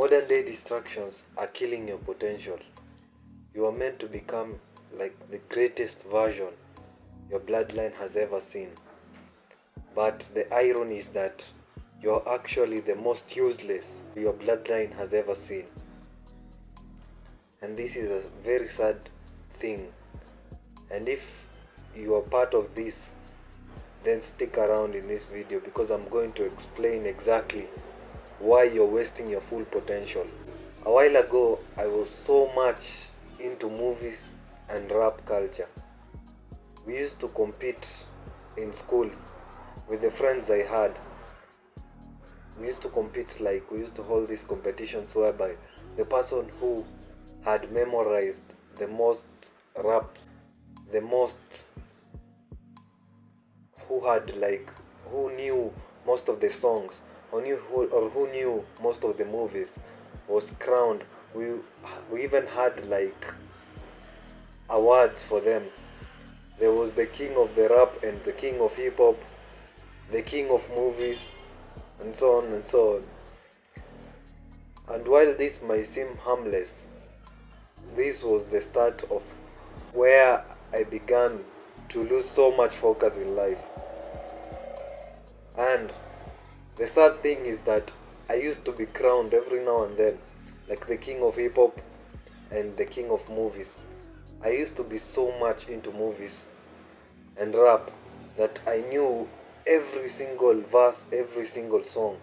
Modern day distractions are killing your potential. You are meant to become like the greatest version your bloodline has ever seen. But the irony is that you're actually the most useless your bloodline has ever seen. And this is a very sad thing. And if you are part of this, then stick around in this video because I'm going to explain exactly why you're wasting your full potential. A while ago, I was so much into movies and rap culture. We used to compete in school with the friends I had. We used to compete, like we used to hold these competitions whereby the person who had memorized the most rap, the most, who knew most of the songs, or who knew most of the movies, was crowned. We even had like awards for them. There was the king of the rap and the king of hip hop, the king of movies, and so on and so on. And while this might seem harmless, this was the start of where I began to lose so much focus in life. And the sad thing is that I used to be crowned every now and then, like the king of hip hop and the king of movies. I used to be so much into movies and rap that I knew every single verse, every single song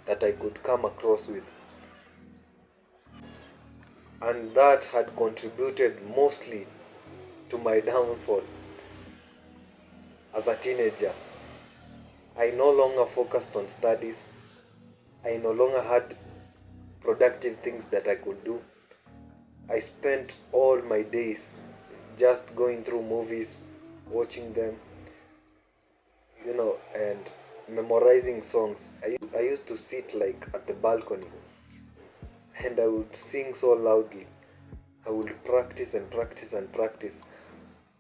that I could come across with. And that had contributed mostly to my downfall as a teenager. I no longer focused on studies. I no longer had productive things that I could do. I spent all my days just going through movies, watching them, and memorizing songs. I used to sit like at the balcony and I would sing so loudly. I would practice and practice and practice.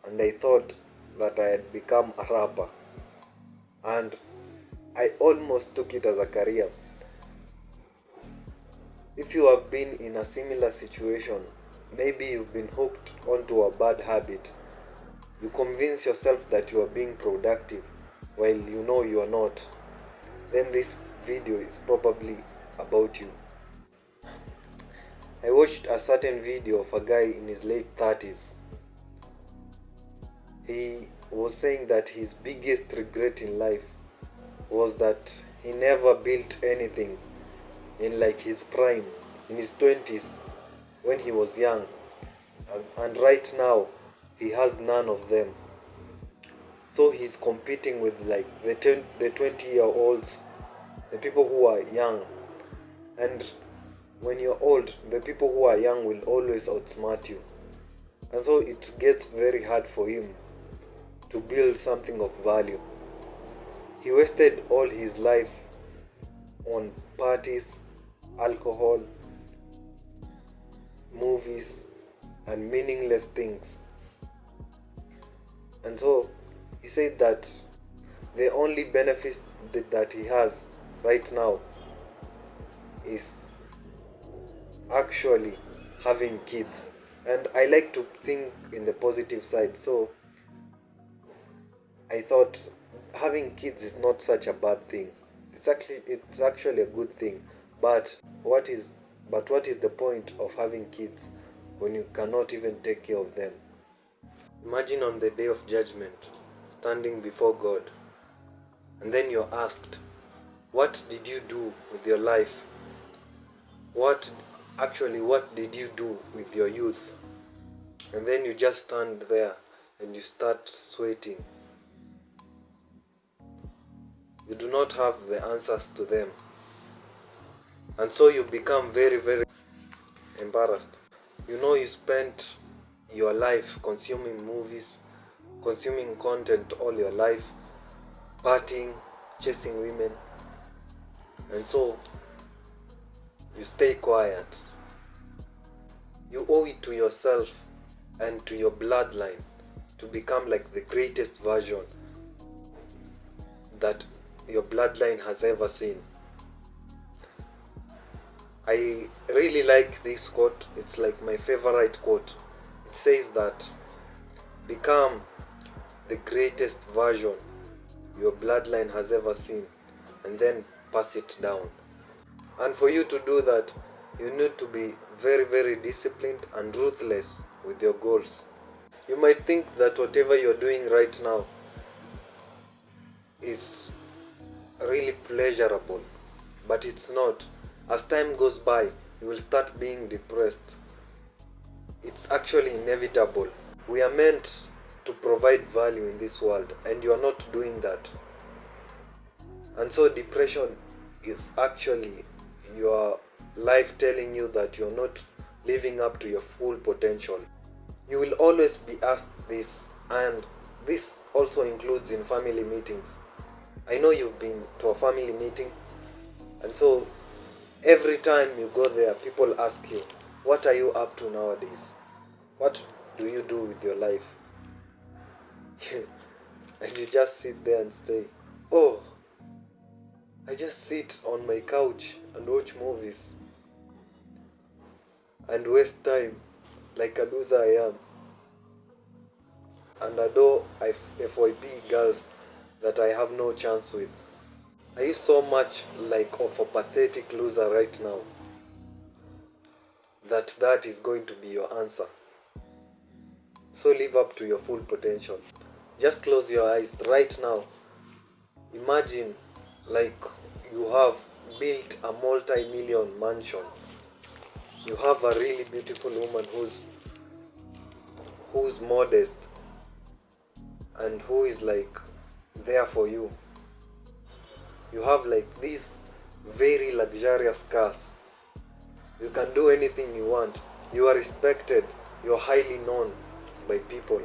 And I thought that I had become a rapper. And I almost took it as a career. If you have been in a similar situation, maybe you've been hooked onto a bad habit. You convince yourself that you are being productive while you know you are not. Then this video is probably about you. I watched a certain video of a guy in his late 30s. He was saying that his biggest regret in life was that he never built anything in like his prime, in his 20s, when he was young. And right now, he has none of them. So he's competing with like the 20-year-olds, the people who are young. And when you're old, the people who are young will always outsmart you. And so it gets very hard for him to build something of value. He wasted all his life on parties, alcohol, movies, and meaningless things. And so he said that the only benefit that he has right now is actually having kids. And I like to think in the positive side. So I thought having kids is not such a bad thing. It's actually a good thing. But what is the point of having kids when you cannot even take care of them? Imagine on the day of judgment, standing before God, and then you're asked, what did you do with your life? What did you do with your youth? And then you just stand there and you start sweating. You do not have the answers to them. And so you become very, very embarrassed. You spent your life consuming movies, consuming content all your life, partying, chasing women. And so you stay quiet. You owe it to yourself and to your bloodline to become like the greatest version that your bloodline has ever seen. I really like this quote. It's like my favorite quote. It says that become the greatest version your bloodline has ever seen and then pass it down. And for you to do that, you need to be very, very disciplined and ruthless with your goals. You might think that whatever you're doing right now is really pleasurable, but it's not. As time goes by, you will start being depressed. It's actually inevitable. We are meant to provide value in this world, and you are not doing that. And so depression is actually your life telling you that you're not living up to your full potential. You will always be asked this, and this also includes in family meetings. I know you've been to a family meeting, and so every time you go there, people ask you, what are you up to nowadays? What do you do with your life? And you just sit there and say, oh, I just sit on my couch and watch movies and waste time like a loser I am, and adore FYP girls that I have no chance with. Are you so much like of a pathetic loser right now that that is going to be your answer? So live up to your full potential. Just close your eyes right now. Imagine like you have built a multi-million mansion. You have a really beautiful woman who's modest and who is like there for you. You have like these very luxurious cars. You can do anything you want. You are respected. You are highly known by people.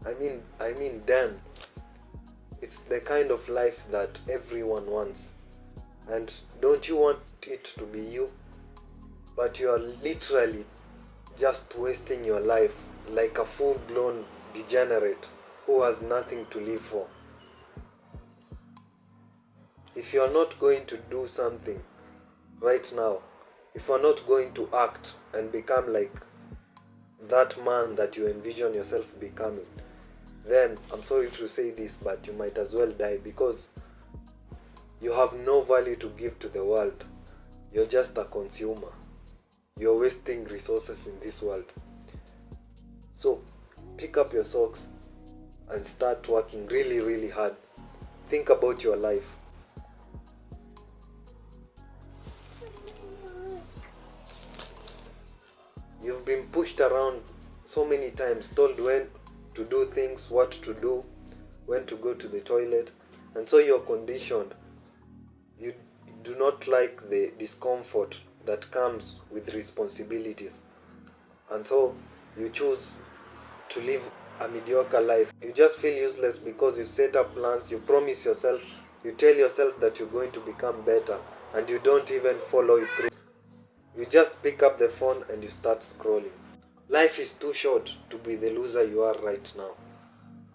I mean, damn. It's the kind of life that everyone wants. And don't you want it to be you? But you are literally just wasting your life like a full-blown degenerate who has nothing to live for. If you are not going to do something right now, if you are not going to act and become like that man that you envision yourself becoming, then I'm sorry to say this, but you might as well die, because you have no value to give to the world. You're just a consumer. You're wasting resources in this world. So pick up your socks and start working really, really hard. Think about your life. You've been pushed around so many times, told when to do things, what to do, when to go to the toilet, and so you're conditioned. You do not like the discomfort that comes with responsibilities, and so you choose to live a mediocre life. You just feel useless because you set up plans, you promise yourself, you tell yourself that you're going to become better, and you don't even follow it through. You just pick up the phone and you start scrolling. Life is too short to be the loser you are right now.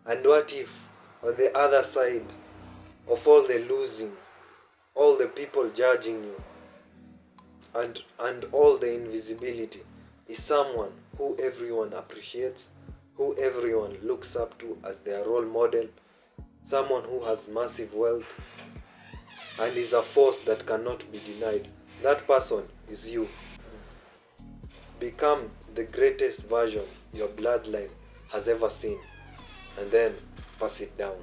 And what if, on the other side of all the losing, all the people judging you, and all the invisibility, is someone who everyone appreciates, who everyone looks up to as their role model, someone who has massive wealth and is a force that cannot be denied? That person is you. Become the greatest version your bloodline has ever seen, and then pass it down.